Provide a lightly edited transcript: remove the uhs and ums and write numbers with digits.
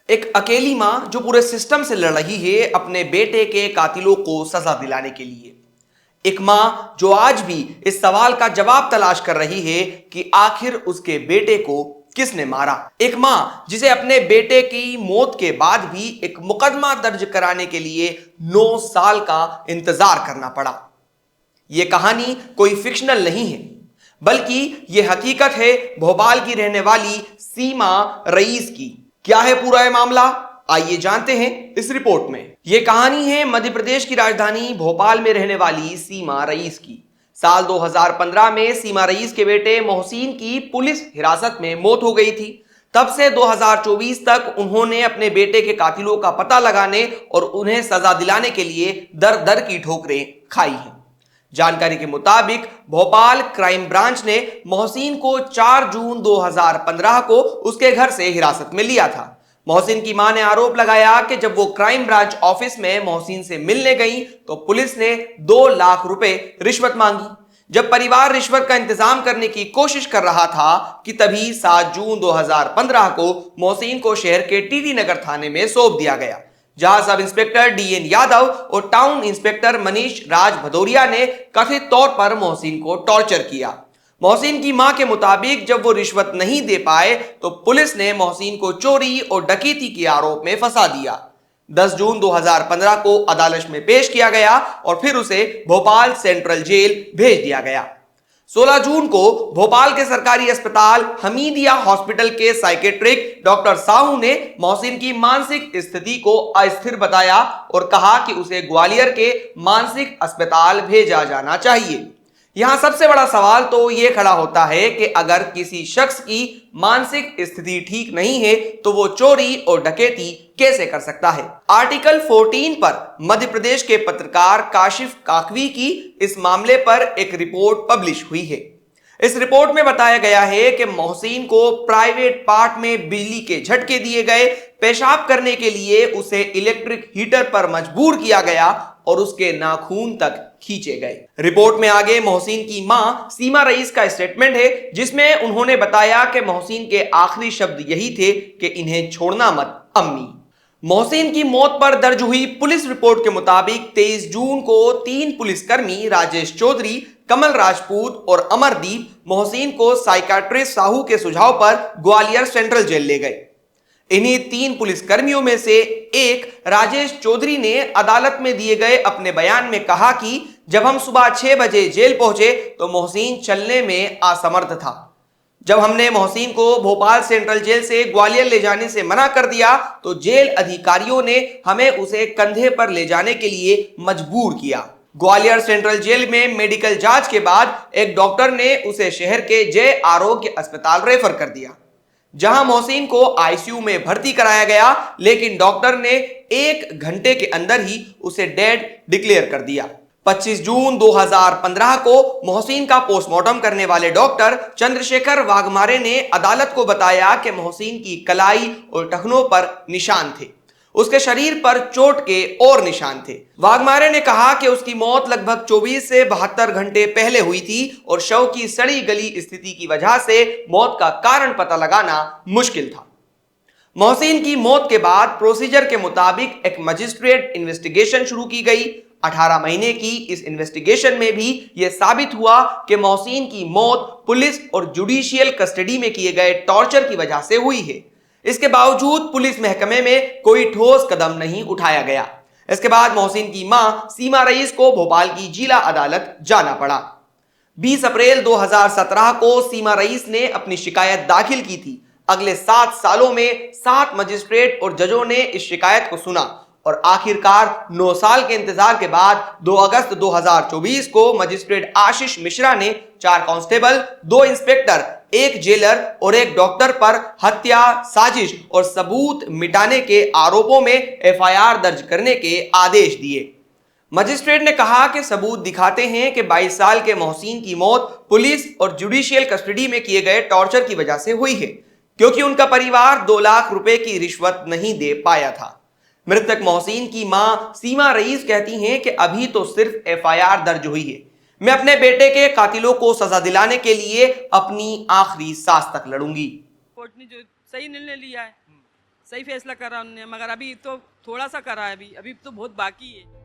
एक अकेली मां जो पूरे सिस्टम से लड़ रही है अपने बेटे के कातिलों को सजा दिलाने के लिए। एक मां जो आज भी इस सवाल का जवाब तलाश कर रही है कि आखिर उसके बेटे को किसने मारा। एक मां जिसे अपने बेटे की मौत के बाद भी एक मुकदमा दर्ज कराने के लिए 9 साल का इंतजार करना पड़ा। यह कहानी कोई फिक्शनल नहीं है, बल्कि यह हकीकत है भोपाल की रहने वाली सीमा रईस की। क्या है पूरा यह मामला, आइए जानते हैं इस रिपोर्ट में। यह कहानी है मध्य प्रदेश की राजधानी भोपाल में रहने वाली सीमा रईस की। साल 2015 में सीमा रईस के बेटे मोहसिन की पुलिस हिरासत में मौत हो गई थी। तब से 2024 तक उन्होंने अपने बेटे के कातिलों का पता लगाने और उन्हें सजा दिलाने के लिए दर दर की ठोकरें खाई हैं। जानकारी के मुताबिक भोपाल क्राइम ब्रांच ने मोहसिन को 4 जून 2015 को उसके घर से हिरासत में लिया था। मोहसिन की मां ने आरोप लगाया कि जब वो क्राइम ब्रांच ऑफिस में मोहसिन से मिलने गई तो पुलिस ने 2 लाख रुपए रिश्वत मांगी। जब परिवार रिश्वत का इंतजाम करने की कोशिश कर रहा था कि तभी 7 जून 2015 को मोहसिन को शहर के टीटी नगर थाने में सौंप दिया गया, जहां सब इंस्पेक्टर डीएन यादव और टाउन इंस्पेक्टर मनीष राज भदौरिया ने कथित तौर पर मोहसिन को टॉर्चर किया। मोहसिन की मां के मुताबिक जब वो रिश्वत नहीं दे पाए तो पुलिस ने मोहसिन को चोरी और डकैती के आरोप में फंसा दिया। 10 जून 2015 को अदालत में पेश किया गया और फिर उसे भोपाल सेंट्रल जेल भेज दिया गया। 16 जून को भोपाल के सरकारी अस्पताल हमीदिया हॉस्पिटल के साइकेट्रिक डॉक्टर साहू ने मोहसिन की मानसिक स्थिति को अस्थिर बताया और कहा कि उसे ग्वालियर के मानसिक अस्पताल भेजा जाना चाहिए। यहां सबसे बड़ा सवाल तो यह खड़ा होता है कि अगर किसी शख्स की मानसिक स्थिति ठीक नहीं है तो वो चोरी और डकैती कैसे कर सकता है। आर्टिकल 14 पर मध्य प्रदेश के पत्रकार काशिफ काकवी की इस मामले पर एक रिपोर्ट पब्लिश हुई है। इस रिपोर्ट में बताया गया है कि मोहसिन को प्राइवेट पार्ट में बिजली के झटके दिए गए, पेशाब करने के लिए उसे इलेक्ट्रिक हीटर पर मजबूर किया गया और उसके नाखून तक खींचे गए। रिपोर्ट में आगे मोहसिन की मां सीमा रईस का स्टेटमेंट है, जिसमें उन्होंने बताया कि मोहसिन के आखिरी शब्द यही थे कि इन्हें छोड़ना मत अम्मी। मोहसिन की मौत पर दर्ज हुई पुलिस रिपोर्ट के मुताबिक 23 जून को 3 पुलिसकर्मी राजेश चौधरी, कमल राजपूत और अमरदीप मोहसिन को साइकाट्रिस्ट साहू के सुझाव पर ग्वालियर सेंट्रल जेल ले गए। इन्हीं 3 पुलिसकर्मियों में से एक राजेश चौधरी ने अदालत में दिए गए अपने बयान में कहा कि जब हम सुबह 6 बजे जेल पहुंचे तो मोहसिन चलने में असमर्थ था। जब हमने मोहसिन को भोपाल सेंट्रल जेल से ग्वालियर ले जाने से मना कर दिया तो जेल अधिकारियों ने हमें उसे कंधे पर ले जाने के लिए मजबूर किया। ग्वालियर सेंट्रल जेल में मेडिकल जांच के बाद एक डॉक्टर ने उसे शहर के जय आरोग्य अस्पताल रेफर कर दिया, जहां मोहसिन को आईसीयू में भर्ती कराया गया, लेकिन डॉक्टर ने 1 घंटे के अंदर ही उसे डेड डिक्लेयर कर दिया। 25 जून 2015 को मोहसिन का पोस्टमार्टम करने वाले डॉक्टर चंद्रशेखर वाघमारे ने अदालत को बताया कि मोहसिन की कलाई और टखनों पर निशान थे, उसके शरीर पर चोट के और निशान थे। वाघमारे ने कहा कि उसकी मौत लगभग 24 से 72 घंटे पहले हुई थी और शव की सड़ी गली स्थिति की वजह से मौत का कारण पता लगाना मुश्किल था। मोहसिन की मौत के बाद प्रोसीजर के मुताबिक एक मजिस्ट्रेट इन्वेस्टिगेशन शुरू की गई। 18 महीने की इस इन्वेस्टिगेशन में भी यह साबित हुआ कि मोहसिन की मौत पुलिस और जुडिशियल कस्टडी में किए गए टॉर्चर की वजह से हुई है। इसके बावजूद पुलिस महकमे में कोई ठोस कदम नहीं उठाया गया। इसके बाद मोहसिन की मां सीमा रईस को भोपाल की जिला अदालत जाना पड़ा। 20 अप्रैल 2017 को सीमा रईस ने अपनी शिकायत दाखिल की थी। अगले 7 सालों में 7 मजिस्ट्रेट और जजों ने इस शिकायत को सुना और आखिरकार 9 साल के इंतजार के बाद 2 अगस्त 2024 को मजिस्ट्रेट आशीष मिश्रा ने 4 कांस्टेबल, 2 इंस्पेक्टर, 1 जेलर और 1 डॉक्टर पर हत्या, साजिश और सबूत मिटाने के आरोपों में एफआईआर दर्ज करने के आदेश दिए। मजिस्ट्रेट ने कहा कि सबूत दिखाते हैं कि 22 साल के मोहसिन की मौत पुलिस और जुडिशियल कस्टडी में किए गए टॉर्चर की वजह से हुई है, क्योंकि उनका परिवार 2 लाख रुपए की रिश्वत नहीं दे पाया था। मृतक मोहसिन की मां सीमा रईस कहती हैं कि अभी तो सिर्फ एफआईआर दर्ज हुई है, मैं अपने बेटे के कातिलों को सजा दिलाने के लिए अपनी आखिरी सांस तक लड़ूंगी। कोर्ट ने जो सही निर्णय लिया है सही फैसला करा उन्होंने, मगर अभी तो थोड़ा सा करा है, अभी अभी तो बहुत बाकी है।